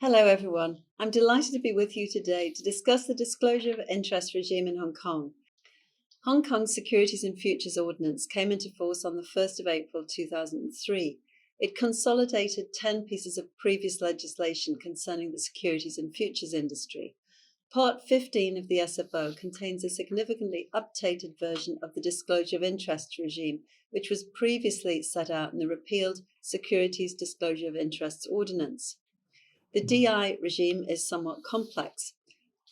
Hello, everyone. I'm delighted to be with you today to discuss the disclosure of interest regime in Hong Kong. Hong Kong's Securities and Futures Ordinance came into force on the 1st of April 2003. It consolidated 10 pieces of previous legislation concerning the securities and futures industry. Part 15 of the SFO contains a significantly updated version of the disclosure of interest regime, which was previously set out in the repealed Securities Disclosure of Interests Ordinance. The DI regime is somewhat complex.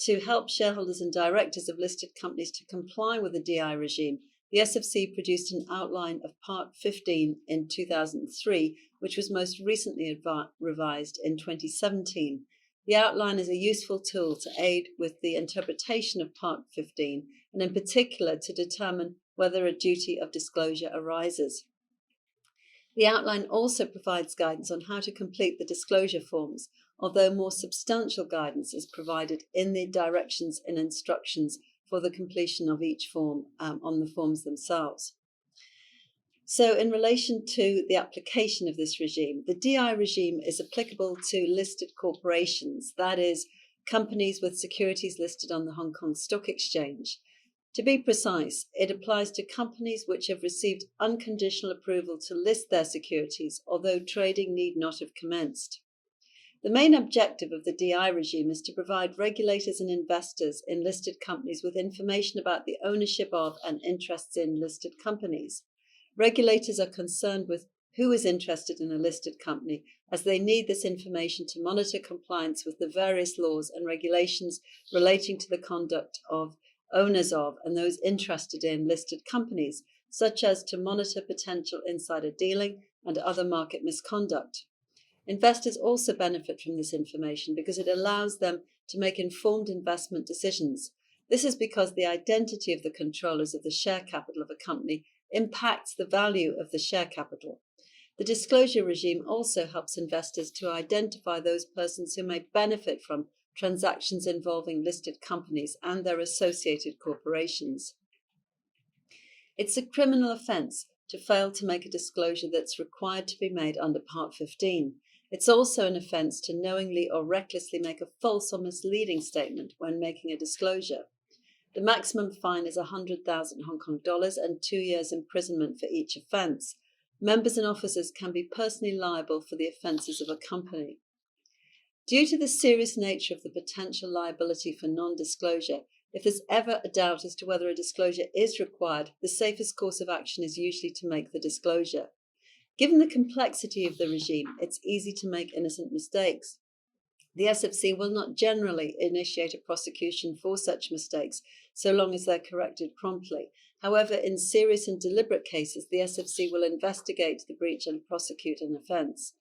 To help shareholders and directors of listed companies to comply with the DI regime, the SFC produced an outline of Part 15 in 2003, which was most recently revised in 2017. The outline is a useful tool to aid with the interpretation of Part 15, and in particular to determine whether a duty of disclosure arises. The outline also provides guidance on how to complete the disclosure forms, although more substantial guidance is provided in the directions and instructions for the completion of each form on the forms themselves. So in relation to the application of this regime, the DI regime is applicable to listed corporations, that is, companies with securities listed on the Hong Kong Stock Exchange. To be precise, it applies to companies which have received unconditional approval to list their securities, although trading need not have commenced. The main objective of the DI regime is to provide regulators and investors in listed companies with information about the ownership of and interests in listed companies. Regulators are concerned with who is interested in a listed company, as they need this information to monitor compliance with the various laws and regulations relating to the conduct of owners of and those interested in listed companies, such as to monitor potential insider dealing and other market misconduct. Investors also benefit from this information because it allows them to make informed investment decisions. This is because the identity of the controllers of the share capital of a company impacts the value of the share capital. The disclosure regime also helps investors to identify those persons who may benefit from transactions involving listed companies and their associated corporations. It's a criminal offence to fail to make a disclosure that's required to be made under Part 15. It's also an offence to knowingly or recklessly make a false or misleading statement when making a disclosure. The maximum fine is 100,000 Hong Kong dollars and 2 years imprisonment for each offence. Members and officers can be personally liable for the offences of a company. Due to the serious nature of the potential liability for non-disclosure, if there's ever a doubt as to whether a disclosure is required, the safest course of action is usually to make the disclosure. Given the complexity of the regime, it's easy to make innocent mistakes. The SFC will not generally initiate a prosecution for such mistakes, so long as they're corrected promptly. However, in serious and deliberate cases, the SFC will investigate the breach and prosecute an offence.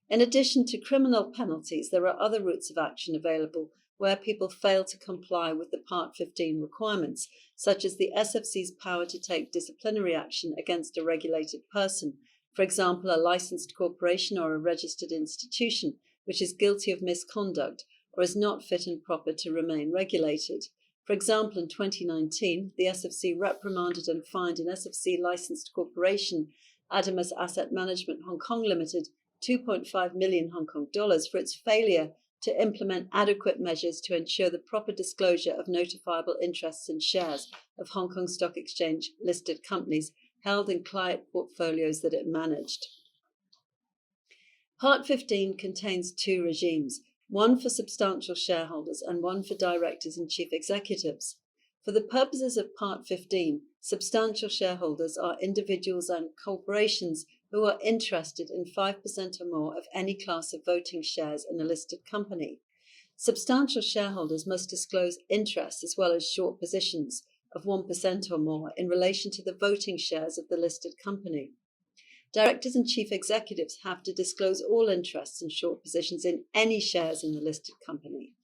In addition to criminal penalties, there are other routes of action available where people fail to comply with the Part 15 requirements, such as the SFC's power to take disciplinary action against a regulated person, for example, a licensed corporation or a registered institution, which is guilty of misconduct or is not fit and proper to remain regulated. For example, in 2019, the SFC reprimanded and fined an SFC licensed corporation, Adamas Asset Management Hong Kong Limited, 2.5 million Hong Kong dollars for its failure to implement adequate measures to ensure the proper disclosure of notifiable interests and shares of Hong Kong Stock Exchange listed companies held in client portfolios that it managed. Part 15 contains two regimes, one for substantial shareholders and one for directors and chief executives. For the purposes of Part 15, substantial shareholders are individuals and corporations who are interested in 5% or more of any class of voting shares in a listed company. Substantial shareholders must disclose interest as well as short positions of 1% or more in relation to the voting shares of the listed company. Directors and chief executives have to disclose all interests and short positions in any shares in the listed company.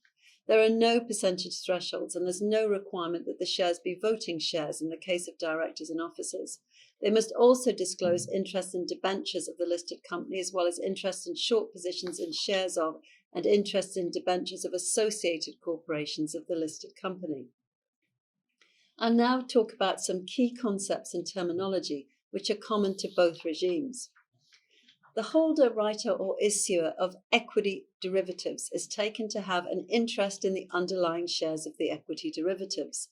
There are no percentage thresholds, and there's no requirement that the shares be voting shares in the case of directors and officers. They must also disclose interest in debentures of the listed company, as well as interest in short positions in shares of and interest in debentures of associated corporations of the listed company. I'll now talk about some key concepts and terminology which are common to both regimes. The holder, writer, or issuer of equity derivatives is taken to have an interest in the underlying shares of the equity derivatives.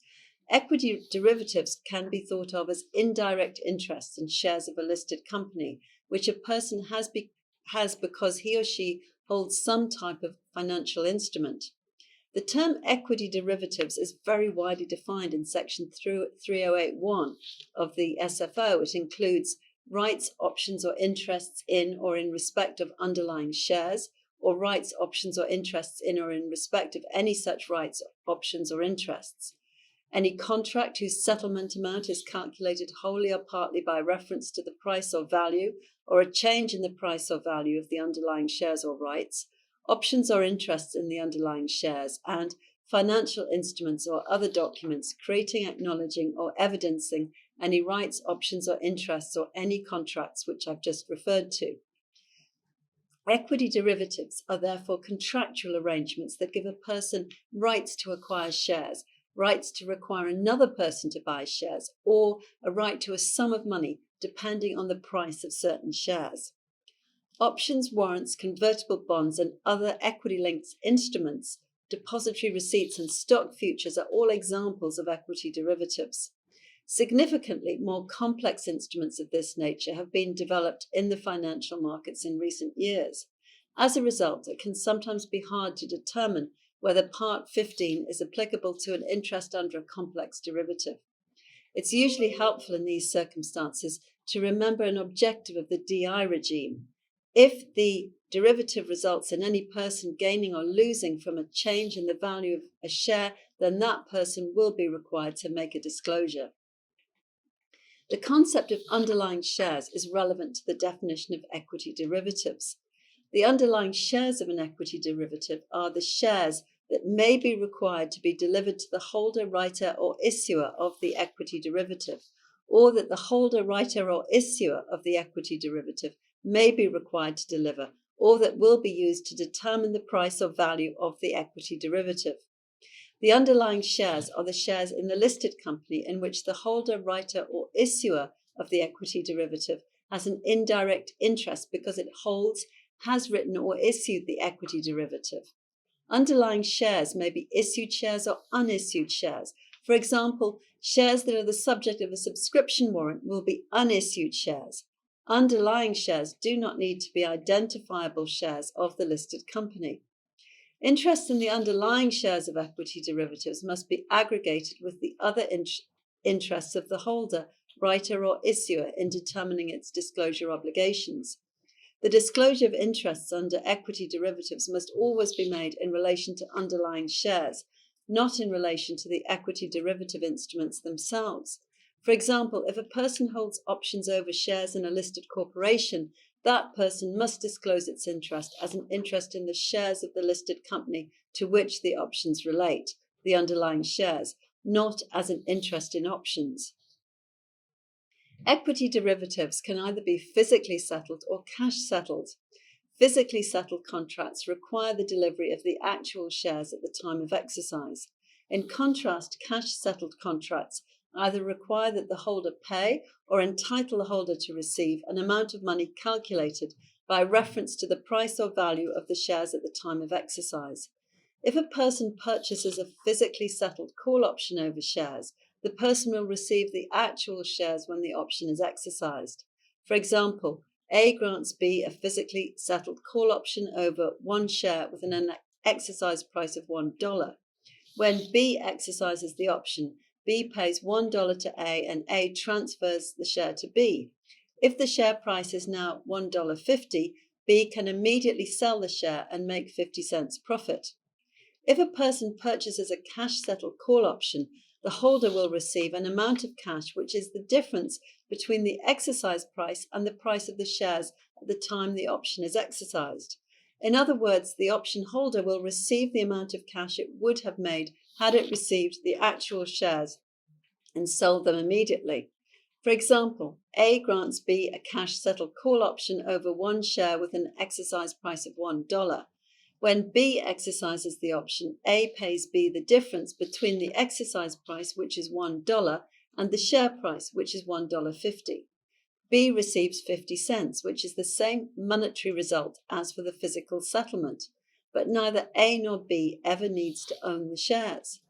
Equity derivatives can be thought of as indirect interests in shares of a listed company, which a person has because he or she holds some type of financial instrument. The term equity derivatives is very widely defined in Section 3081 of the SFO. It includes rights, options, or interests in or in respect of underlying shares, or rights, options, or interests in or in respect of any such rights, options, or interests. Any contract whose settlement amount is calculated wholly or partly by reference to the price or value, or a change in the price or value of the underlying shares or rights, options or interests in the underlying shares, and financial instruments or other documents creating, acknowledging, or evidencing any rights, options, or interests, or any contracts which I've just referred to. Equity derivatives are therefore contractual arrangements that give a person rights to acquire shares, rights to require another person to buy shares, or a right to a sum of money depending on the price of certain shares. Options, warrants, convertible bonds, and other equity-linked instruments, depository receipts, and stock futures are all examples of equity derivatives. Significantly, more complex instruments of this nature have been developed in the financial markets in recent years. As a result, it can sometimes be hard to determine whether Part 15 is applicable to an interest under a complex derivative. It's usually helpful in these circumstances to remember an objective of the DI regime. If the derivative results in any person gaining or losing from a change in the value of a share, then that person will be required to make a disclosure. The concept of underlying shares is relevant to the definition of equity derivatives. The underlying shares of an equity derivative are the shares that may be required to be delivered to the holder, writer, or issuer of the equity derivative, or that the holder, writer, or issuer of the equity derivative may be required to deliver, or that will be used to determine the price or value of the equity derivative. The underlying shares are the shares in the listed company in which the holder, writer, or issuer of the equity derivative has an indirect interest because it holds, has written, or issued the equity derivative. Underlying shares may be issued shares or unissued shares. For example, shares that are the subject of a subscription warrant will be unissued shares. Underlying shares do not need to be identifiable shares of the listed company. Interest in the underlying shares of equity derivatives must be aggregated with the other interests of the holder, writer, or issuer in determining its disclosure obligations. The disclosure of interests under equity derivatives must always be made in relation to underlying shares, not in relation to the equity derivative instruments themselves. For example, if a person holds options over shares in a listed corporation, that person must disclose its interest as an interest in the shares of the listed company to which the options relate, the underlying shares, not as an interest in options. Equity derivatives can either be physically settled or cash settled. Physically settled contracts require the delivery of the actual shares at the time of exercise. In contrast, cash settled contracts either require that the holder pay or entitle the holder to receive an amount of money calculated by reference to the price or value of the shares at the time of exercise. If a person purchases a physically settled call option over shares, the person will receive the actual shares when the option is exercised. For example, A grants B a physically settled call option over one share with an exercise price of $1. When B exercises the option, B pays $1 to A and A transfers the share to B. If the share price is now $1.50, B can immediately sell the share and make 50 cents profit. If a person purchases a cash-settled call option, the holder will receive an amount of cash which is the difference between the exercise price and the price of the shares at the time the option is exercised. In other words, the option holder will receive the amount of cash it would have made had it received the actual shares and sold them immediately. For example, A grants B a cash-settled call option over one share with an exercise price of $1. When B exercises the option, A pays B the difference between the exercise price, which is $1, and the share price, which is $1.50. B receives 50 cents, which is the same monetary result as for the physical settlement, but neither A nor B ever needs to own the shares.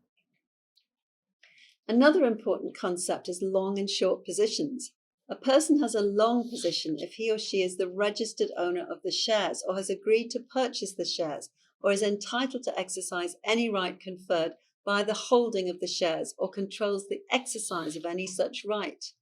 Another important concept is long and short positions. A person has a long position if he or she is the registered owner of the shares or has agreed to purchase the shares or is entitled to exercise any right conferred by the holding of the shares or controls the exercise of any such right.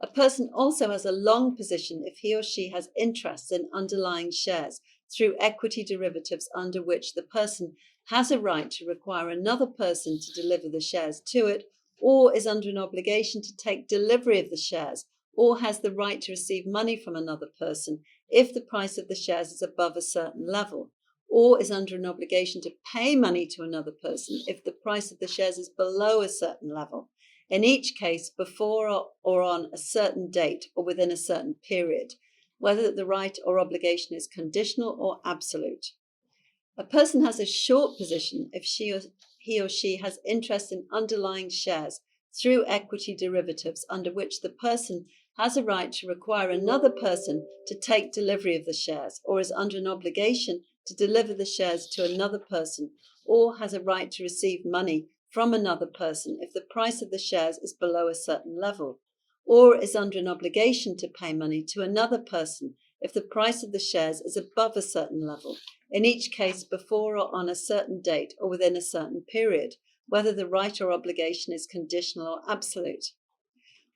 A person also has a long position if he or she has interests in underlying shares through equity derivatives under which the person has a right to require another person to deliver the shares to it, or is under an obligation to take delivery of the shares, or has the right to receive money from another person if the price of the shares is above a certain level, or is under an obligation to pay money to another person if the price of the shares is below a certain level, in each case before or on a certain date or within a certain period, whether the right or obligation is conditional or absolute. A person has a short position if he or she has interest in underlying shares through equity derivatives under which the person has a right to require another person to take delivery of the shares, or is under an obligation to deliver the shares to another person, or has a right to receive money from another person if the price of the shares is below a certain level, or is under an obligation to pay money to another person if the price of the shares is above a certain level, in each case before or on a certain date or within a certain period, whether the right or obligation is conditional or absolute.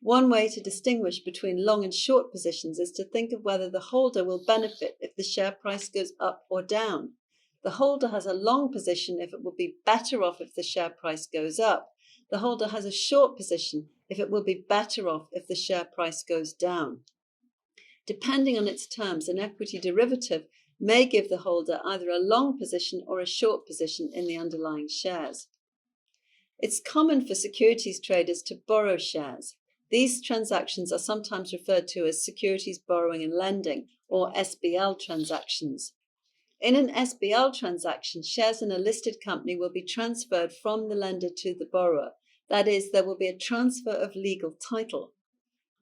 One way to distinguish between long and short positions is to think of whether the holder will benefit if the share price goes up or down. The holder has a long position if it will be better off if the share price goes up. The holder has a short position if it will be better off if the share price goes down. Depending on its terms, an equity derivative may give the holder either a long position or a short position in the underlying shares. It's common for securities traders to borrow shares. These transactions are sometimes referred to as securities borrowing and lending, or SBL transactions. In an SBL transaction, shares in a listed company will be transferred from the lender to the borrower. That is, there will be a transfer of legal title.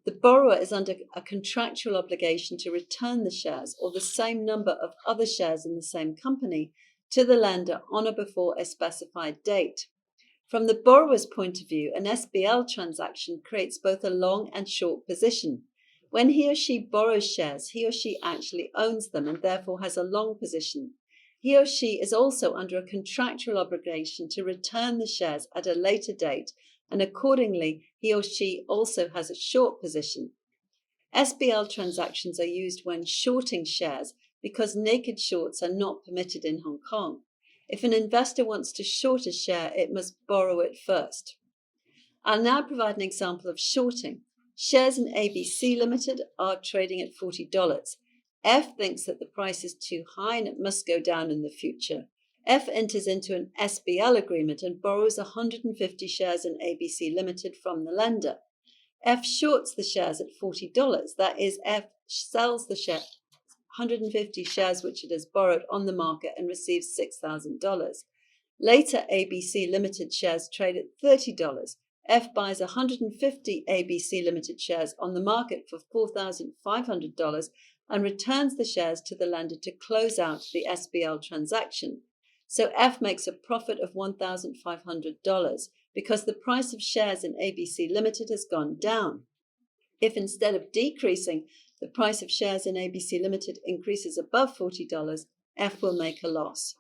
The borrower is under a contractual obligation to return the shares or the same number of other shares in the same company to the lender on or before a specified date. From the borrower's point of view, an SBL transaction creates both a long and short position. When he or she borrows shares, he or she actually owns them and therefore has a long position. He or she is also under a contractual obligation to return the shares at a later date, and accordingly, he or she also has a short position. SBL transactions are used when shorting shares because naked shorts are not permitted in Hong Kong. If an investor wants to short a share, it must borrow it first. I'll now provide an example of shorting. Shares in ABC Limited are trading at $40. F thinks that the price is too high and it must go down in the future. F enters into an SBL agreement and borrows 150 shares in ABC Limited from the lender. F shorts the shares at $40. That is, F sells the 150 shares which it has borrowed on the market and receives $6,000. Later, ABC Limited shares trade at $30. F buys 150 ABC Limited shares on the market for $4,500 and returns the shares to the lender to close out the SBL transaction. So F makes a profit of $1,500 because the price of shares in ABC Limited has gone down. If instead of decreasing, the price of shares in ABC Limited increases above $40, F will make a loss.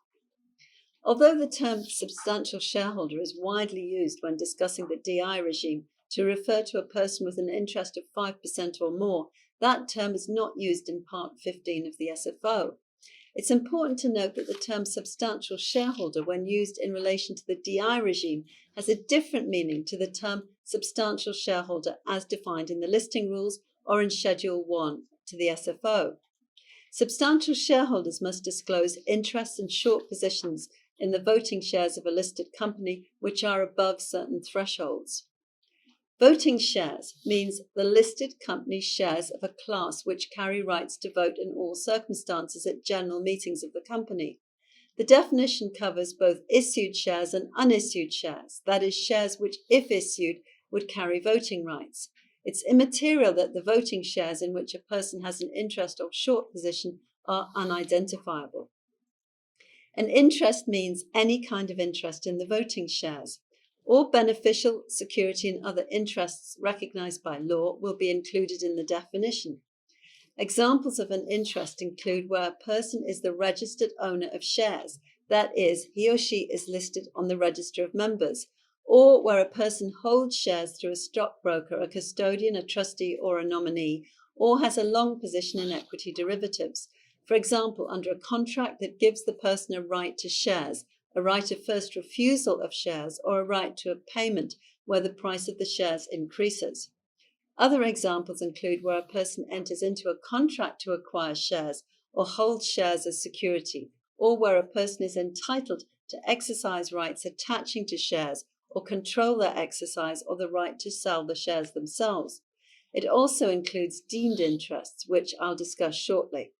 Although the term substantial shareholder is widely used when discussing the DI regime to refer to a person with an interest of 5% or more, that term is not used in Part 15 of the SFO. It's important to note that the term substantial shareholder, when used in relation to the DI regime, has a different meaning to the term substantial shareholder as defined in the listing rules or in Schedule 1 to the SFO. Substantial shareholders must disclose interests and short positions in the voting shares of a listed company which are above certain thresholds. Voting shares means the listed company's shares of a class which carry rights to vote in all circumstances at general meetings of the company. The definition covers both issued shares and unissued shares, that is, shares which, if issued, would carry voting rights. It's immaterial that the voting shares in which a person has an interest or short position are unidentifiable. An interest means any kind of interest in the voting shares. All beneficial, security, and other interests recognized by law will be included in the definition. Examples of an interest include where a person is the registered owner of shares, that is, he or she is listed on the register of members, or where a person holds shares through a stockbroker, a custodian, a trustee, or a nominee, or has a long position in equity derivatives. For example, under a contract that gives the person a right to shares, a right of first refusal of shares, or a right to a payment where the price of the shares increases. Other examples include where a person enters into a contract to acquire shares or holds shares as security, or where a person is entitled to exercise rights attaching to shares or control their exercise or the right to sell the shares themselves. It also includes deemed interests, which I'll discuss shortly.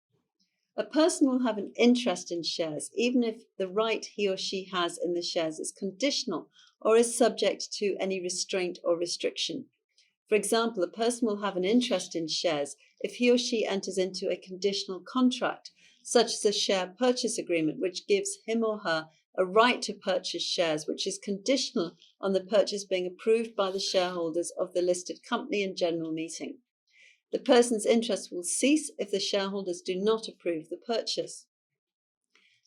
A person will have an interest in shares even if the right he or she has in the shares is conditional or is subject to any restraint or restriction. For example, a person will have an interest in shares if he or she enters into a conditional contract, such as a share purchase agreement, which gives him or her a right to purchase shares, which is conditional on the purchase being approved by the shareholders of the listed company in general meeting. The person's interest will cease if the shareholders do not approve the purchase.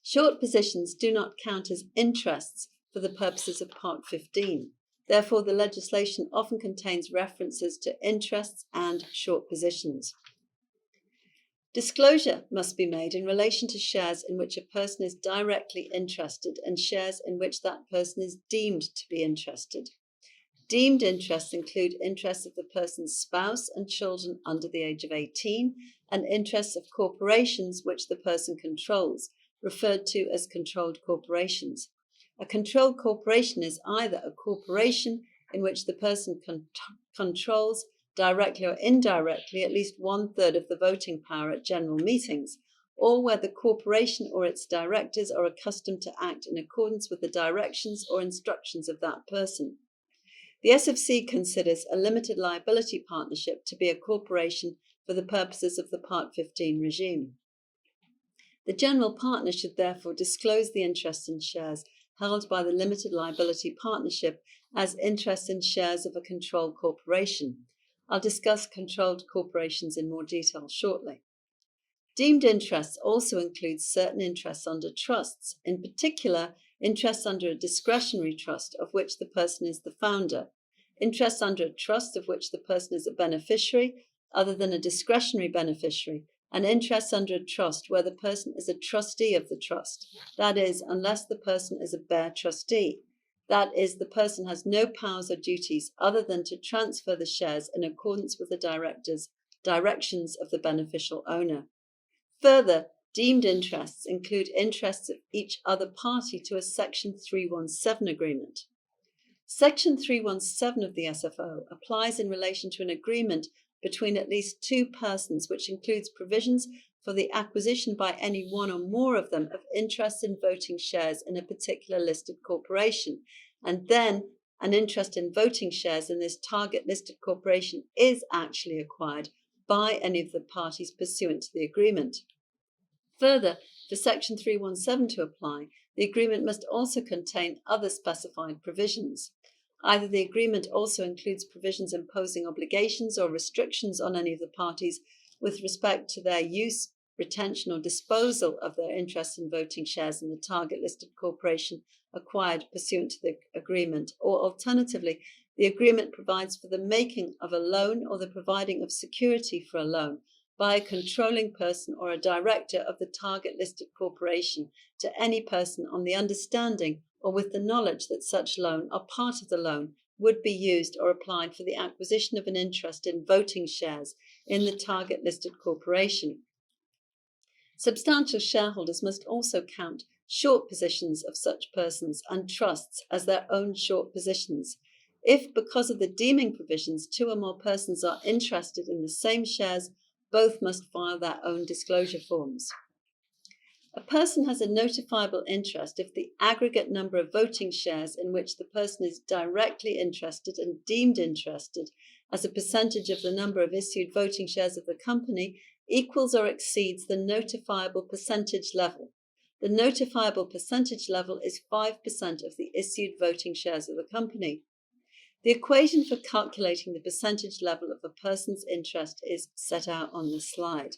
Short positions do not count as interests for the purposes of Part 15. Therefore, the legislation often contains references to interests and short positions. Disclosure must be made in relation to shares in which a person is directly interested and shares in which that person is deemed to be interested. Deemed interests include interests of the person's spouse and children under the age of 18, and interests of corporations which the person controls, referred to as controlled corporations. A controlled corporation is either a corporation in which the person controls, directly or indirectly, at least 1/3 of the voting power at general meetings, or where the corporation or its directors are accustomed to act in accordance with the directions or instructions of that person. The SFC considers a limited liability partnership to be a corporation for the purposes of the Part 15 regime. The general partner should therefore disclose the interest in shares held by the limited liability partnership as interest in shares of a controlled corporation. I'll discuss controlled corporations in more detail shortly. Deemed interests also include certain interests under trusts, in particular, interests under a discretionary trust of which the person is the founder, interests under a trust of which the person is a beneficiary other than a discretionary beneficiary, and interests under a trust where the person is a trustee of the trust, that is, unless the person is a bare trustee. That is, the person has no powers or duties other than to transfer the shares in accordance with the directions of the beneficial owner. Further, deemed interests include interests of each other party to a Section 317 agreement. Section 317 of the SFO applies in relation to an agreement between at least two persons, which includes provisions for the acquisition by any one or more of them of interest in voting shares in a particular listed corporation, and then an interest in voting shares in this target listed corporation is actually acquired by any of the parties pursuant to the agreement. Further, for Section 317 to apply, the agreement must also contain other specified provisions. Either the agreement also includes provisions imposing obligations or restrictions on any of the parties with respect to their use, retention, or disposal of their interest in voting shares in the target listed corporation acquired pursuant to the agreement, or alternatively, the agreement provides for the making of a loan or the providing of security for a loan by a controlling person or a director of the target listed corporation to any person on the understanding or with the knowledge that such loan or part of the loan would be used or applied for the acquisition of an interest in voting shares in the target listed corporation. Substantial shareholders must also count short positions of such persons and trusts as their own short positions. If, because of the deeming provisions, two or more persons are interested in the same shares, both must file their own disclosure forms. A person has a notifiable interest if the aggregate number of voting shares in which the person is directly interested and deemed interested as a percentage of the number of issued voting shares of the company equals or exceeds the notifiable percentage level. The notifiable percentage level is 5% of the issued voting shares of the company. The equation for calculating the percentage level of a person's interest is set out on the slide.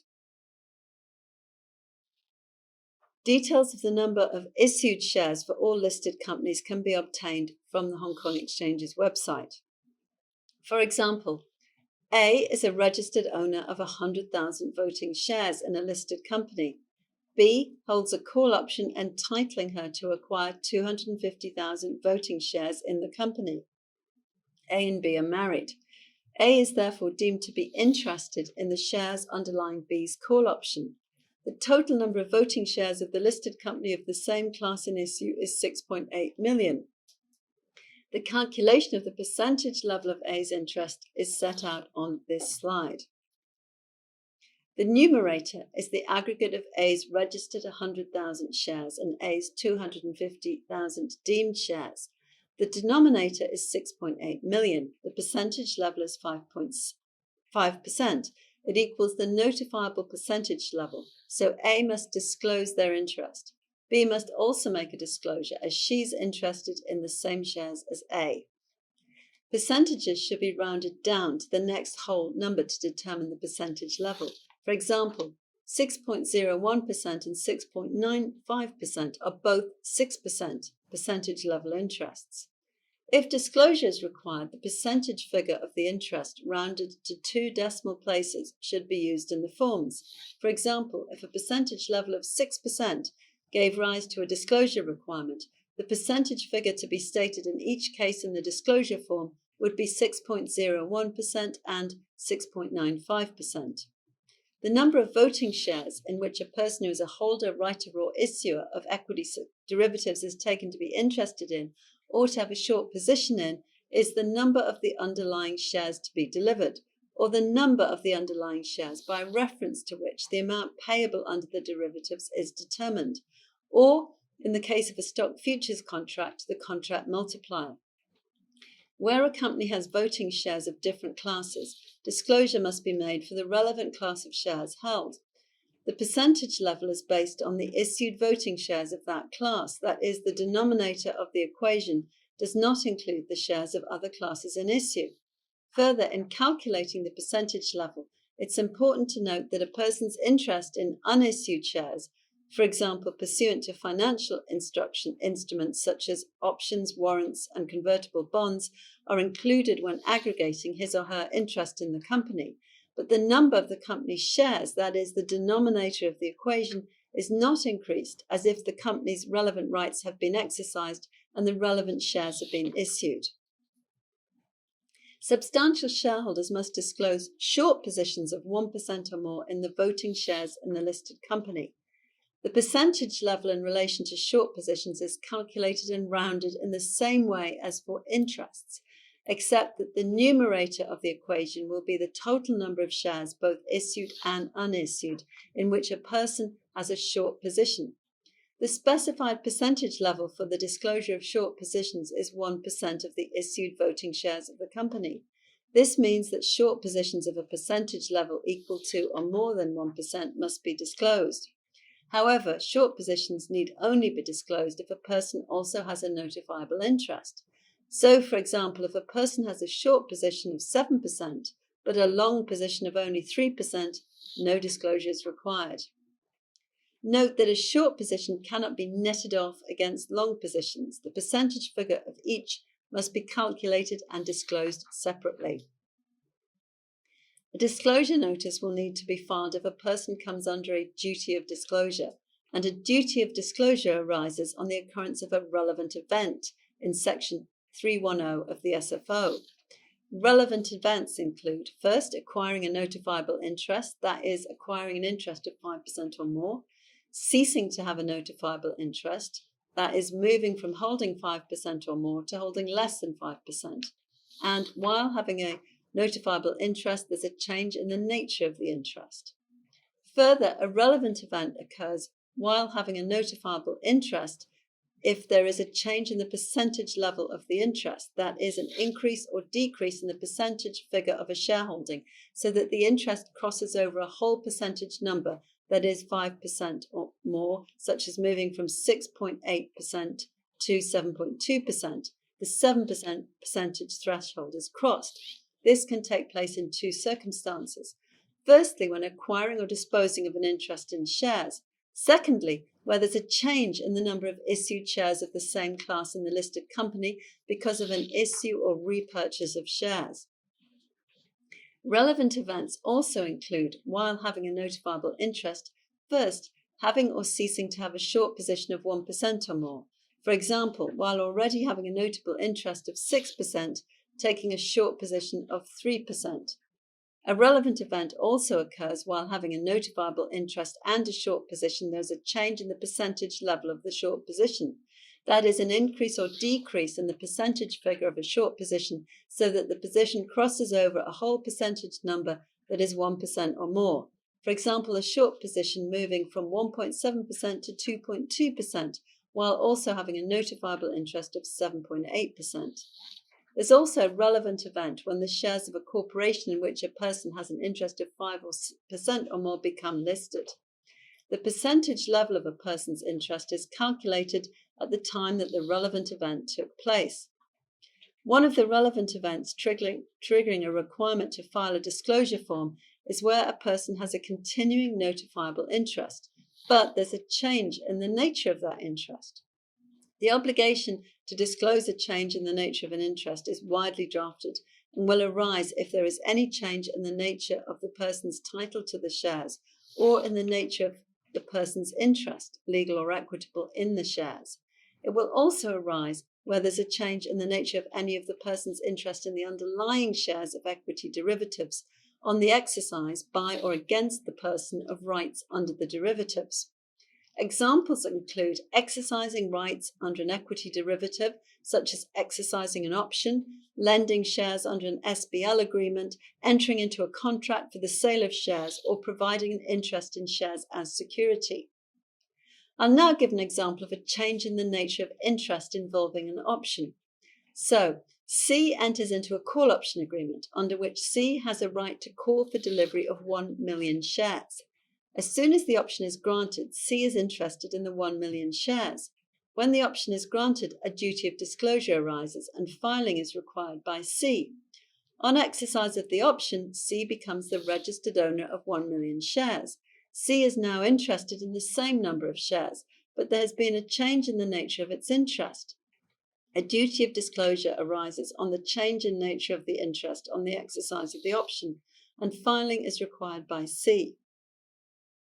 Details of the number of issued shares for all listed companies can be obtained from the Hong Kong Exchange's website. For example, A is a registered owner of 100,000 voting shares in a listed company. B holds a call option entitling her to acquire 250,000 voting shares in the company. A and B are married. A is therefore deemed to be interested in the shares underlying B's call option. The total number of voting shares of the listed company of the same class in issue is 6.8 million. The calculation of the percentage level of A's interest is set out on this slide. The numerator is the aggregate of A's registered 100,000 shares and A's 250,000 deemed shares. The denominator is 6.8 million. The percentage level is 5%. It equals the notifiable percentage level, so A must disclose their interest. B must also make a disclosure as she's interested in the same shares as A. Percentages should be rounded down to the next whole number to determine the percentage level. For example, 6.01% and 6.95% are both 6% percentage level interests. If disclosure is required, the percentage figure of the interest rounded to 2 decimal places should be used in the forms. For example, if a percentage level of 6% gave rise to a disclosure requirement, the percentage figure to be stated in each case in the disclosure form would be 6.01% and 6.95%. The number of voting shares in which a person who is a holder, writer, or issuer of equity derivatives is taken to be interested in or to have a short position in is the number of the underlying shares to be delivered, or the number of the underlying shares by reference to which the amount payable under the derivatives is determined, or, in the case of a stock futures contract, the contract multiplier. Where a company has voting shares of different classes, disclosure must be made for the relevant class of shares held. The percentage level is based on the issued voting shares of that class, that is, the denominator of the equation does not include the shares of other classes in issue. Further, in calculating the percentage level, it's important to note that a person's interest in unissued shares, for example, pursuant to financial instruments such as options, warrants, and convertible bonds, are included when aggregating his or her interest in the company. But the number of the company's shares, that is, the denominator of the equation, is not increased as if the company's relevant rights have been exercised and the relevant shares have been issued. Substantial shareholders must disclose short positions of 1% or more in the voting shares in the listed company. The percentage level in relation to short positions is calculated and rounded in the same way as for interests, except that the numerator of the equation will be the total number of shares, both issued and unissued, in which a person has a short position. The specified percentage level for the disclosure of short positions is 1% of the issued voting shares of the company. This means that short positions of a percentage level equal to or more than 1% must be disclosed. However, short positions need only be disclosed if a person also has a notifiable interest. So, for example, if a person has a short position of 7%, but a long position of only 3%, no disclosure is required. Note that a short position cannot be netted off against long positions. The percentage figure of each must be calculated and disclosed separately. A disclosure notice will need to be filed if a person comes under a duty of disclosure, and a duty of disclosure arises on the occurrence of a relevant event in Section 310 of the SFO. Relevant events include, first, acquiring a notifiable interest, that is, acquiring an interest of 5% or more, ceasing to have a notifiable interest, that is, moving from holding 5% or more to holding less than 5%, and while having a notifiable interest, there's a change in the nature of the interest. Further, a relevant event occurs while having a notifiable interest if there is a change in the percentage level of the interest, that is, an increase or decrease in the percentage figure of a shareholding, so that the interest crosses over a whole percentage number, that is 5% or more, such as moving from 6.8% to 7.2%. The 7% percentage threshold is crossed. This can take place in two circumstances. Firstly, when acquiring or disposing of an interest in shares. Secondly, where there's a change in the number of issued shares of the same class in the listed company because of an issue or repurchase of shares. Relevant events also include, while having a notifiable interest, first, having or ceasing to have a short position of 1% or more. For example, while already having a notable interest of 6%, taking a short position of 3%. A relevant event also occurs while having a notifiable interest and a short position. There's a change in the percentage level of the short position. That is, an increase or decrease in the percentage figure of a short position, so that the position crosses over a whole percentage number that is 1% or more. For example, a short position moving from 1.7% to 2.2%, while also having a notifiable interest of 7.8%. There's also a relevant event when the shares of a corporation in which a person has an interest of 5% or more become listed. The percentage level of a person's interest is calculated at the time that the relevant event took place. One of the relevant events triggering a requirement to file a disclosure form is where a person has a continuing notifiable interest, but there's a change in the nature of that interest. The obligation to disclose a change in the nature of an interest is widely drafted and will arise if there is any change in the nature of the person's title to the shares or in the nature of the person's interest, legal or equitable, in the shares. It will also arise where there's a change in the nature of any of the person's interest in the underlying shares of equity derivatives on the exercise by or against the person of rights under the derivatives. Examples include exercising rights under an equity derivative, such as exercising an option, lending shares under an SBL agreement, entering into a contract for the sale of shares, or providing an interest in shares as security. I'll now give an example of a change in the nature of interest involving an option. So, C enters into a call option agreement under which C has a right to call for delivery of 1 million shares. As soon as the option is granted, C is interested in the 1 million shares. When the option is granted, a duty of disclosure arises and filing is required by C. On exercise of the option, C becomes the registered owner of 1 million shares. C is now interested in the same number of shares, but there has been a change in the nature of its interest. A duty of disclosure arises on the change in nature of the interest on the exercise of the option, and filing is required by C.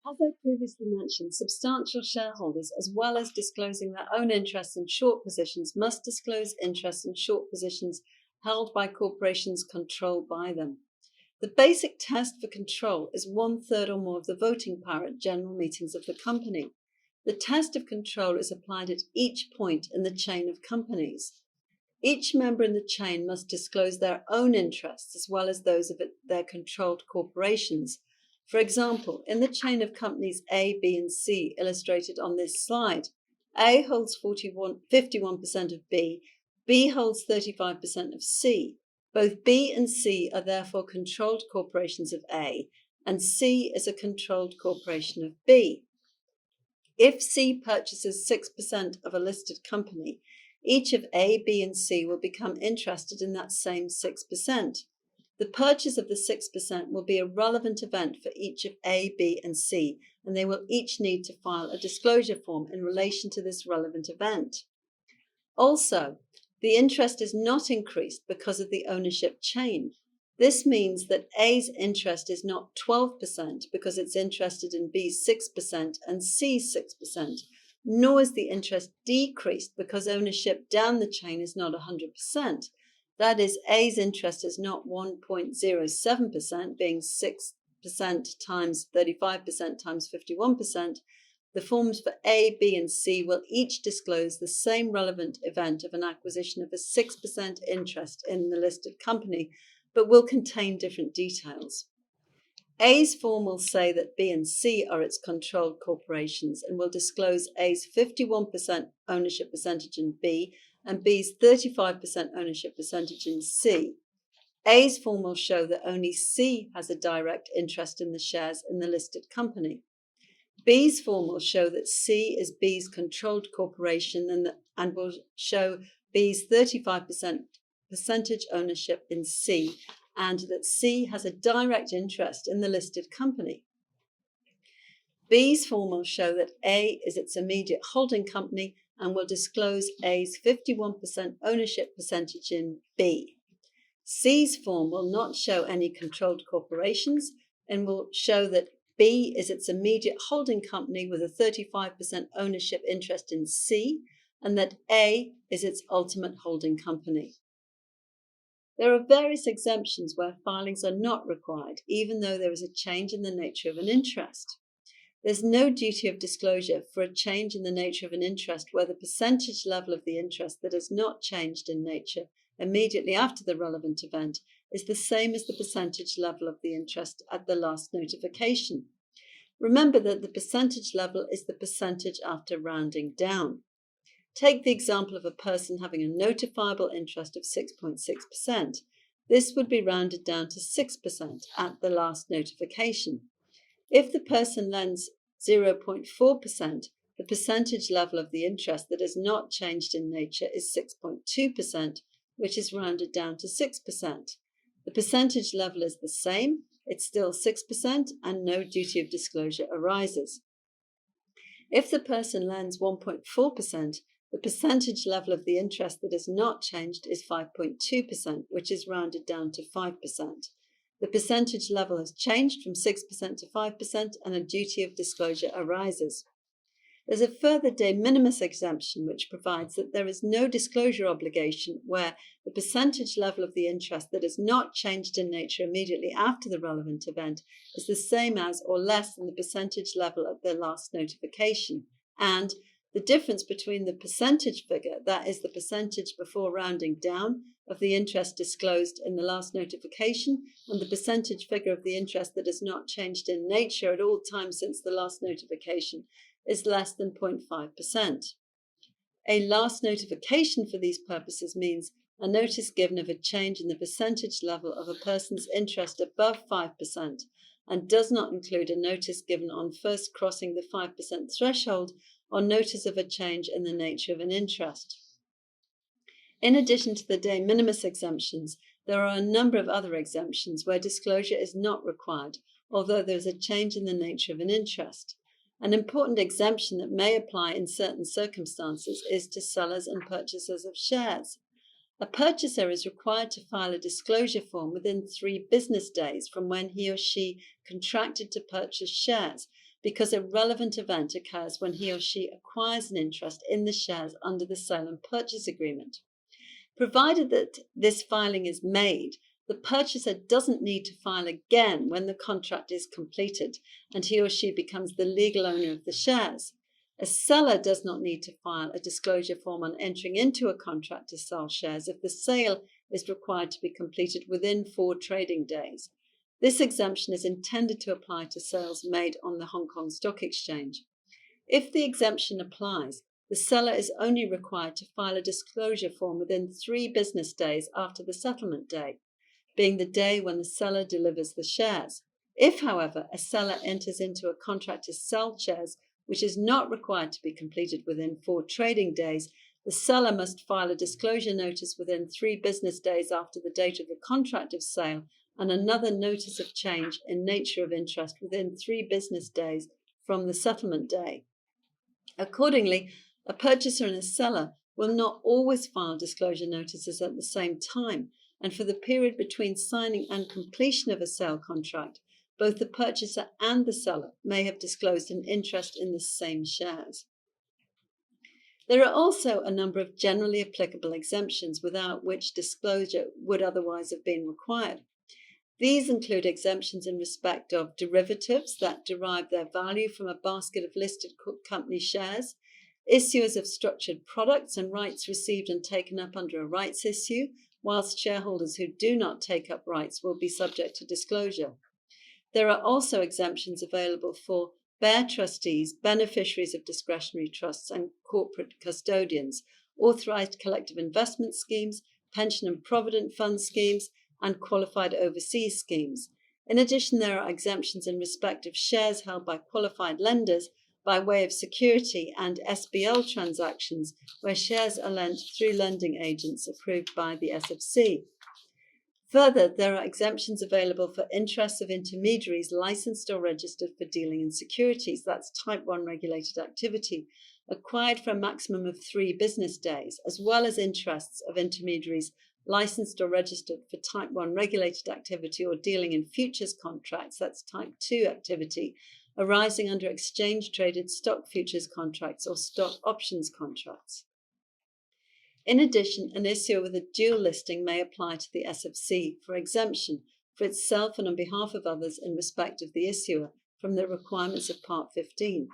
As I previously mentioned, substantial shareholders, as well as disclosing their own interests in short positions, must disclose interests in short positions held by corporations controlled by them. The basic test for control is 1/3 or more of the voting power at general meetings of the company. The test of control is applied at each point in the chain of companies. Each member in the chain must disclose their own interests as well as those of their controlled corporations. For example, in the chain of companies A, B, and C illustrated on this slide, A holds 51% of B, B holds 35% of C. Both B and C are therefore controlled corporations of A, and C is a controlled corporation of B. If C purchases 6% of a listed company, each of A, B, and C will become interested in that same 6%. The purchase of the 6% will be a relevant event for each of A, B, and C, and they will each need to file a disclosure form in relation to this relevant event. Also, the interest is not increased because of the ownership chain. This means that A's interest is not 12% because it's interested in B's 6% and C's 6%, nor is the interest decreased because ownership down the chain is not 100%. That is, A's interest is not 1.07%, being 6% times 35% times 51%. The forms for A, B, and C will each disclose the same relevant event of an acquisition of a 6% interest in the listed company, but will contain different details. A's form will say that B and C are its controlled corporations and will disclose A's 51% ownership percentage in B and B's 35% ownership percentage in C. A's form will show that only C has a direct interest in the shares in the listed company. B's form will show that C is B's controlled corporation and will show B's 35% percentage ownership in C, and that C has a direct interest in the listed company. B's form will show that A is its immediate holding company and will disclose A's 51% ownership percentage in B. C's form will not show any controlled corporations and will show that B is its immediate holding company with a 35% ownership interest in C, and that A is its ultimate holding company. There are various exemptions where filings are not required, even though there is a change in the nature of an interest. There's no duty of disclosure for a change in the nature of an interest where the percentage level of the interest that has not changed in nature immediately after the relevant event is the same as the percentage level of the interest at the last notification. Remember that the percentage level is the percentage after rounding down. Take the example of a person having a notifiable interest of 6.6%. This would be rounded down to 6% at the last notification. If the person lends 0.4%, the percentage level of the interest that has not changed in nature is 6.2%, which is rounded down to 6%. The percentage level is the same, it's still 6%, and no duty of disclosure arises. If the person lends 1.4%, the percentage level of the interest that has not changed is 5.2%, which is rounded down to 5%. The percentage level has changed from 6% to 5%, and a duty of disclosure arises. There's a further de minimis exemption which provides that there is no disclosure obligation where the percentage level of the interest that has not changed in nature immediately after the relevant event is the same as or less than the percentage level at the last notification, and the difference between the percentage figure, that is the percentage before rounding down, of the interest disclosed in the last notification, and the percentage figure of the interest that has not changed in nature at all times since the last notification, is less than 0.5%. A last notification for these purposes means a notice given of a change in the percentage level of a person's interest above 5% and does not include a notice given on first crossing the 5% threshold or notice of a change in the nature of an interest. In addition to the de minimis exemptions, there are a number of other exemptions where disclosure is not required, although there is a change in the nature of an interest. An important exemption that may apply in certain circumstances is to sellers and purchasers of shares. A purchaser is required to file a disclosure form within 3 business days from when he or she contracted to purchase shares, because a relevant event occurs when he or she acquires an interest in the shares under the sale and purchase agreement. Provided that this filing is made, the purchaser doesn't need to file again when the contract is completed and he or she becomes the legal owner of the shares. A seller does not need to file a disclosure form on entering into a contract to sell shares if the sale is required to be completed within 4 trading days. This exemption is intended to apply to sales made on the Hong Kong Stock Exchange. If the exemption applies, the seller is only required to file a disclosure form within 3 business days after the settlement day, being the day when the seller delivers the shares. If, however, a seller enters into a contract to sell shares which is not required to be completed within 4 trading days, the seller must file a disclosure notice within 3 business days after the date of the contract of sale and another notice of change in nature of interest within 3 business days from the settlement day. Accordingly, a purchaser and a seller will not always file disclosure notices at the same time, and for the period between signing and completion of a sale contract, both the purchaser and the seller may have disclosed an interest in the same shares. There are also a number of generally applicable exemptions without which disclosure would otherwise have been required. These include exemptions in respect of derivatives that derive their value from a basket of listed company shares, issuers of structured products and rights received and taken up under a rights issue, whilst shareholders who do not take up rights will be subject to disclosure. There are also exemptions available for bare trustees, beneficiaries of discretionary trusts, and corporate custodians, authorised collective investment schemes, pension and provident fund schemes, and qualified overseas schemes. In addition, there are exemptions in respect of shares held by qualified lenders by way of security and SBL transactions where shares are lent through lending agents approved by the SFC. Further, there are exemptions available for interests of intermediaries licensed or registered for dealing in securities, that's Type 1 regulated activity, acquired for a maximum of 3 business days, as well as interests of intermediaries licensed or registered for Type 1 regulated activity or dealing in futures contracts, that's Type 2 activity, arising under exchange-traded stock futures contracts or stock options contracts. In addition, an issuer with a dual listing may apply to the SFC for exemption for itself and on behalf of others in respect of the issuer from the requirements of Part 15.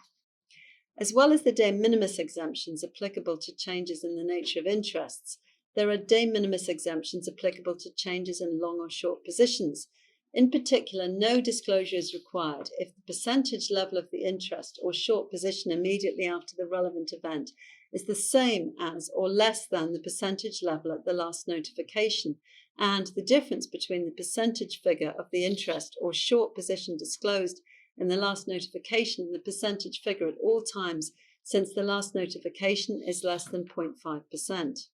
As well as the de minimis exemptions applicable to changes in the nature of interests, there are de minimis exemptions applicable to changes in long or short positions. In particular, no disclosure is required if the percentage level of the interest or short position immediately after the relevant event is the same as or less than the percentage level at the last notification, and the difference between the percentage figure of the interest or short position disclosed in the last notification and the percentage figure at all times since the last notification is less than 0.5%.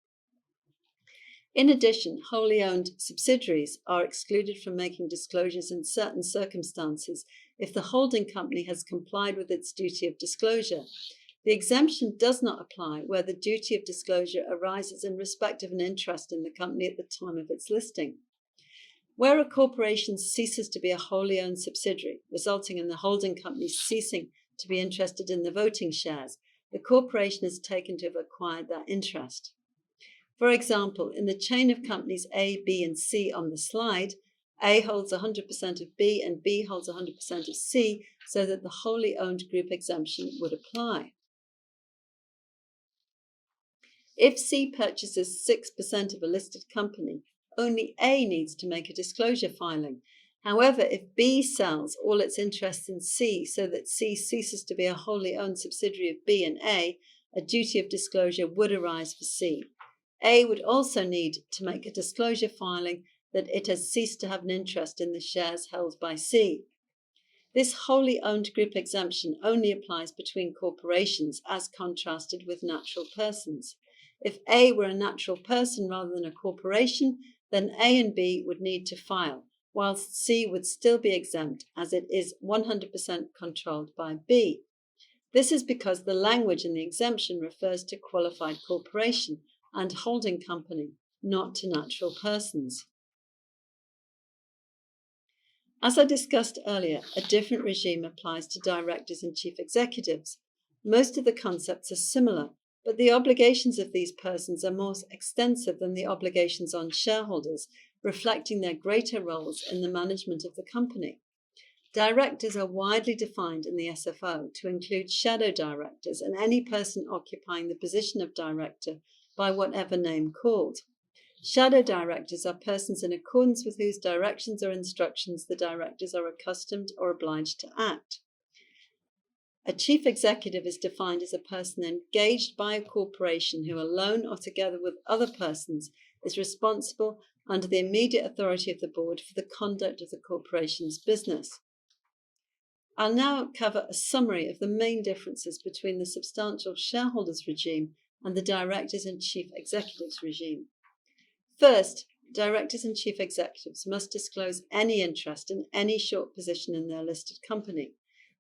In addition, wholly owned subsidiaries are excluded from making disclosures in certain circumstances if the holding company has complied with its duty of disclosure. The exemption does not apply where the duty of disclosure arises in respect of an interest in the company at the time of its listing. Where a corporation ceases to be a wholly owned subsidiary, resulting in the holding company ceasing to be interested in the voting shares, the corporation is taken to have acquired that interest. For example, in the chain of companies A, B, and C on the slide, A holds 100% of B and B holds 100% of C, so that the wholly owned group exemption would apply. If C purchases 6% of a listed company, only A needs to make a disclosure filing. However, if B sells all its interests in C so that C ceases to be a wholly owned subsidiary of B and A duty of disclosure would arise for C. A would also need to make a disclosure filing that it has ceased to have an interest in the shares held by C. This wholly owned group exemption only applies between corporations as contrasted with natural persons. If A were a natural person rather than a corporation, then A and B would need to file, whilst C would still be exempt as it is 100% controlled by B. This is because the language in the exemption refers to qualified corporation and holding company, not to natural persons. As I discussed earlier, a different regime applies to directors and chief executives. Most of the concepts are similar, but the obligations of these persons are more extensive than the obligations on shareholders, reflecting their greater roles in the management of the company. Directors are widely defined in the SFO to include shadow directors and any person occupying the position of director by whatever name called. Shadow directors are persons in accordance with whose directions or instructions the directors are accustomed or obliged to act. A chief executive is defined as a person engaged by a corporation who, alone or together with other persons, is responsible under the immediate authority of the board for the conduct of the corporation's business. I'll now cover a summary of the main differences between the substantial shareholders regime and the directors and chief executives regime. First, directors and chief executives must disclose any interest in any short position in their listed company.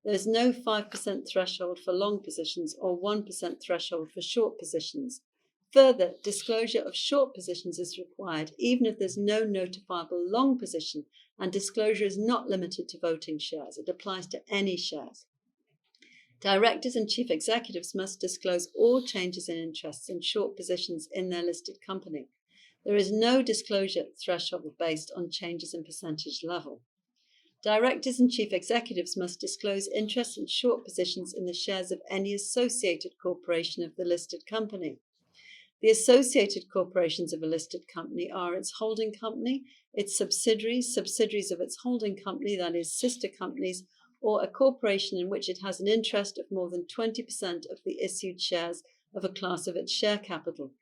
There is no 5% threshold for long positions or 1% threshold for short positions. Further, disclosure of short positions is required even if there's no notifiable long position, and disclosure is not limited to voting shares. It applies to any shares. Directors and chief executives must disclose all changes in interests in short positions in their listed company. There is no disclosure threshold based on changes in percentage level. Directors and chief executives must disclose interest in short positions in the shares of any associated corporation of the listed company. The associated corporations of a listed company are its holding company, its subsidiaries, subsidiaries of its holding company, that is, sister companies, or a corporation in which it has an interest of more than 20% of the issued shares of a class of its share capital.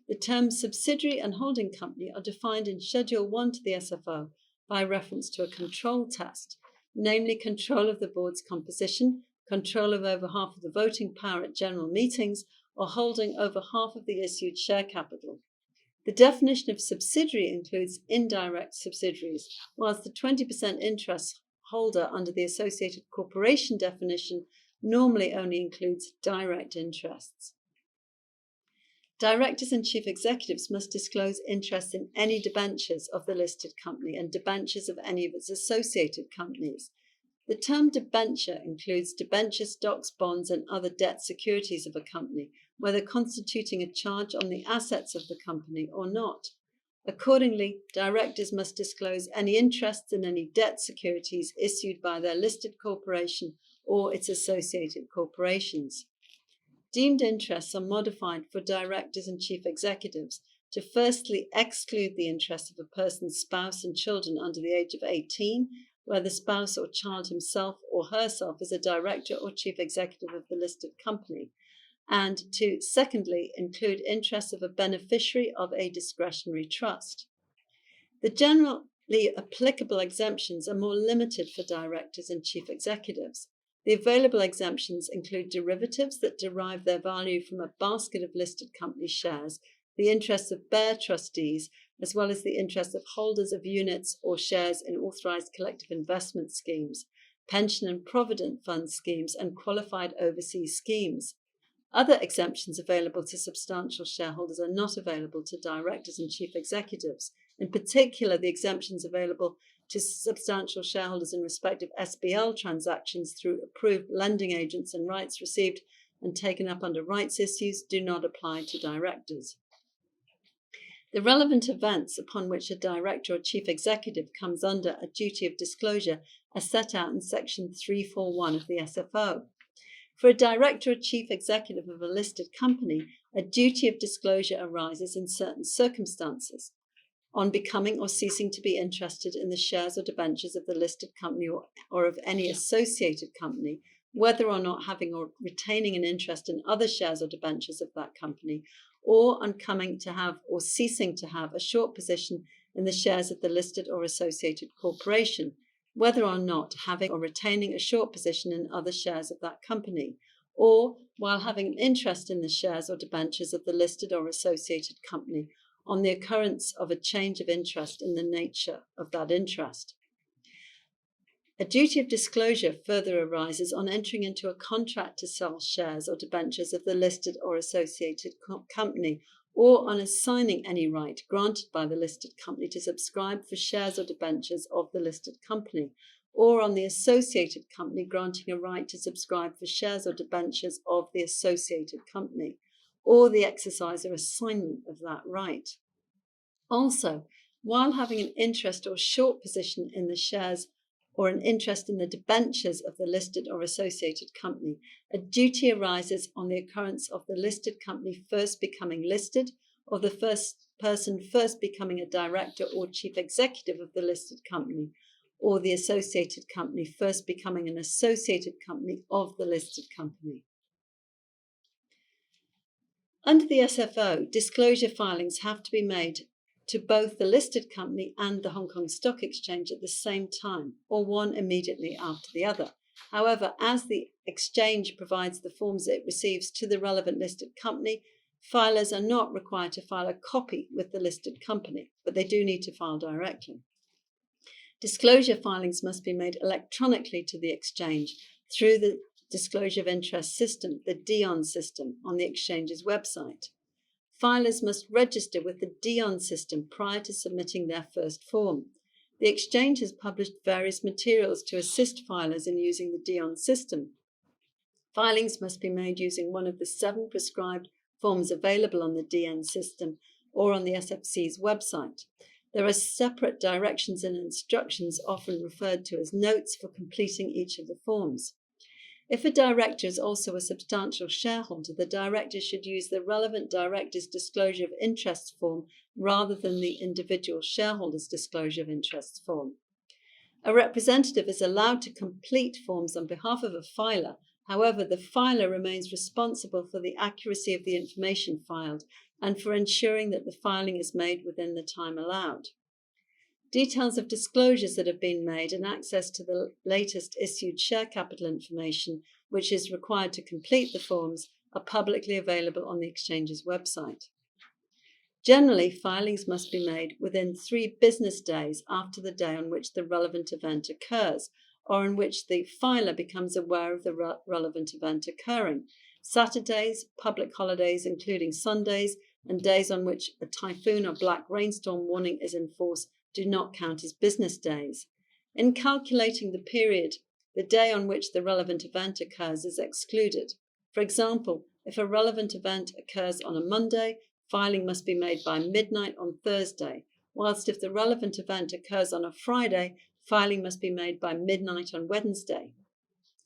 The terms subsidiary and holding company are defined in Schedule 1 to the SFO by reference to a control test, namely control of the board's composition, control of over half of the voting power at general meetings, or holding over half of the issued share capital. The definition of subsidiary includes indirect subsidiaries, whilst the 20% interest holder under the associated corporation definition normally only includes direct interests. Directors and chief executives must disclose interest in any debentures of the listed company and debentures of any of its associated companies. The term debenture includes debentures, stocks, bonds, and other debt securities of a company, whether constituting a charge on the assets of the company or not. Accordingly, directors must disclose any interests in any debt securities issued by their listed corporation or its associated corporations. Deemed interests are modified for directors and chief executives to firstly exclude the interests of a person's spouse and children under the age of 18, where the spouse or child himself or herself is a director or chief executive of the listed company, and to secondly include interests of a beneficiary of a discretionary trust. The generally applicable exemptions are more limited for directors and chief executives. The available exemptions include derivatives that derive their value from a basket of listed company shares, the interests of bare trustees, as well as the interests of holders of units or shares in authorized collective investment schemes, pension and provident fund schemes, and qualified overseas schemes. Other exemptions available to substantial shareholders are not available to directors and chief executives. In particular, the exemptions available to substantial shareholders in respect of SBL transactions through approved lending agents and rights received and taken up under rights issues do not apply to directors. The relevant events upon which a director or chief executive comes under a duty of disclosure are set out in Section 341 of the SFO. For a director or chief executive of a listed company, a duty of disclosure arises in certain circumstances: on becoming or ceasing to be interested in the shares or debentures of the listed company or of any associated company, whether or not having or retaining an interest in other shares or debentures of that company, or on coming to have or ceasing to have a short position in the shares of the listed or associated corporation, whether or not having or retaining a short position in other shares of that company, or while having an interest in the shares or debentures of the listed or associated company, on the occurrence of a change of interest in the nature of that interest. A duty of disclosure further arises on entering into a contract to sell shares or debentures of the listed or associated company, or on assigning any right granted by the listed company to subscribe for shares or debentures of the listed company, or on the associated company granting a right to subscribe for shares or debentures of the associated company, or the exercise or assignment of that right. Also, while having an interest or short position in the shares or an interest in the debentures of the listed or associated company, a duty arises on the occurrence of the listed company first becoming listed, or the first person first becoming a director or chief executive of the listed company, or the associated company first becoming an associated company of the listed company. Under the SFO, disclosure filings have to be made to both the listed company and the Hong Kong Stock Exchange at the same time, or one immediately after the other. However, as the exchange provides the forms it receives to the relevant listed company, filers are not required to file a copy with the listed company, but they do need to file directly. Disclosure filings must be made electronically to the exchange through the Disclosure of Interest system, the DION system, on the exchange's website. Filers must register with the DION system prior to submitting their first form. The exchange has published various materials to assist filers in using the DION system. Filings must be made using one of the 7 prescribed forms available on the DION system or on the SFC's website. There are separate directions and instructions, often referred to as notes, for completing each of the forms. If a director is also a substantial shareholder, the director should use the relevant director's disclosure of interests form rather than the individual shareholder's disclosure of interests form. A representative is allowed to complete forms on behalf of a filer. However, the filer remains responsible for the accuracy of the information filed and for ensuring that the filing is made within the time allowed. Details of disclosures that have been made and access to the latest issued share capital information, which is required to complete the forms, are publicly available on the exchange's website. Generally, filings must be made within 3 business days after the day on which the relevant event occurs, or on which the filer becomes aware of the relevant event occurring. Saturdays, public holidays, including Sundays, and days on which a typhoon or black rainstorm warning is in force do not count as business days. In calculating the period, the day on which the relevant event occurs is excluded. For example, if a relevant event occurs on a Monday, filing must be made by midnight on Thursday, whilst if the relevant event occurs on a Friday, filing must be made by midnight on Wednesday.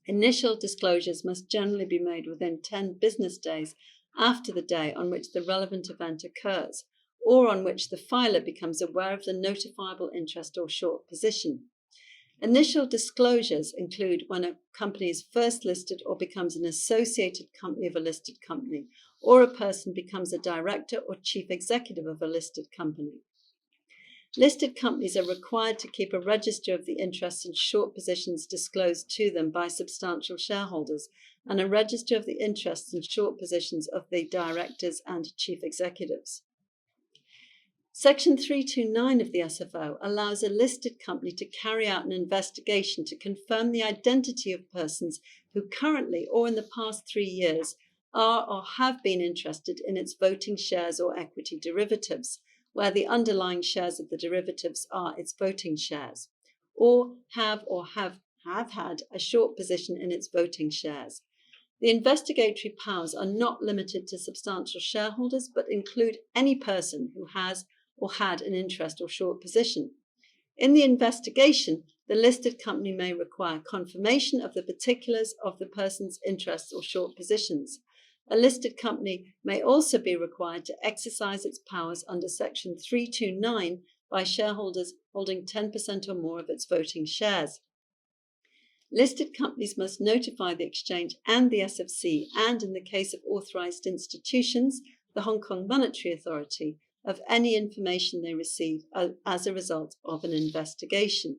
Initial disclosures must generally be made within 10 business days after the day on which the relevant event occurs, or on which the filer becomes aware of the notifiable interest or short position. Initial disclosures include when a company is first listed or becomes an associated company of a listed company, or a person becomes a director or chief executive of a listed company. Listed companies are required to keep a register of the interests and short positions disclosed to them by substantial shareholders, and a register of the interests and short positions of the directors and chief executives. Section 329 of the SFO allows a listed company to carry out an investigation to confirm the identity of persons who currently or in the past 3 years are or have been interested in its voting shares or equity derivatives, where the underlying shares of the derivatives are its voting shares, or have had a short position in its voting shares. The investigatory powers are not limited to substantial shareholders, but include any person who has or had an interest or short position. In the investigation, the listed company may require confirmation of the particulars of the person's interests or short positions. A listed company may also be required to exercise its powers under Section 329 by shareholders holding 10% or more of its voting shares. Listed companies must notify the exchange and the SFC, and in the case of authorized institutions, the Hong Kong Monetary Authority, of any information they receive as a result of an investigation.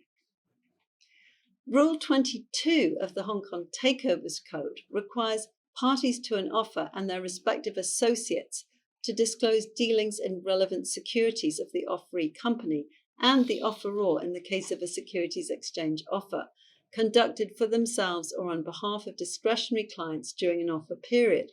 Rule 22 of the Hong Kong Takeovers Code requires parties to an offer and their respective associates to disclose dealings in relevant securities of the offeree company and the offeror in the case of a securities exchange offer, conducted for themselves or on behalf of discretionary clients during an offer period.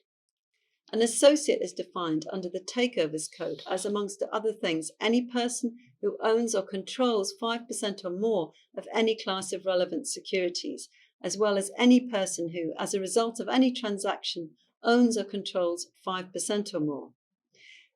An associate is defined under the Takeovers Code as, amongst other things, any person who owns or controls 5% or more of any class of relevant securities, as well as any person who, as a result of any transaction, owns or controls 5% or more.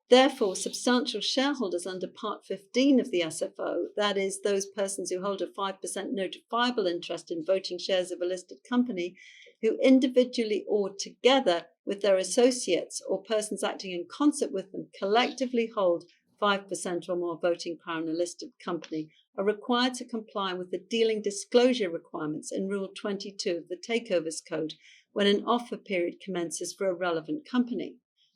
Therefore, substantial shareholders under Part 15 of the SFO, that is, those persons who hold a 5% notifiable interest in voting shares of a listed company, who individually or together with their associates or persons acting in concert with them collectively hold 5% or more voting power in a listed company, are required to comply with the dealing disclosure requirements in Rule 22 of the Takeovers Code when an offer period commences for a relevant company.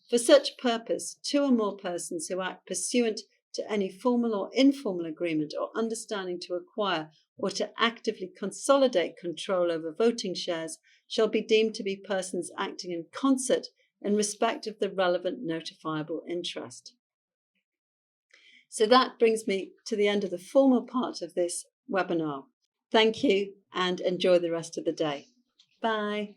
For such purpose, 2 or more persons who act pursuant to any formal or informal agreement or understanding to acquire or to actively consolidate control over voting shares shall be deemed to be persons acting in concert in respect of the relevant notifiable interest. So that brings me to the end of the formal part of this webinar. Thank you and enjoy the rest of the day. Bye.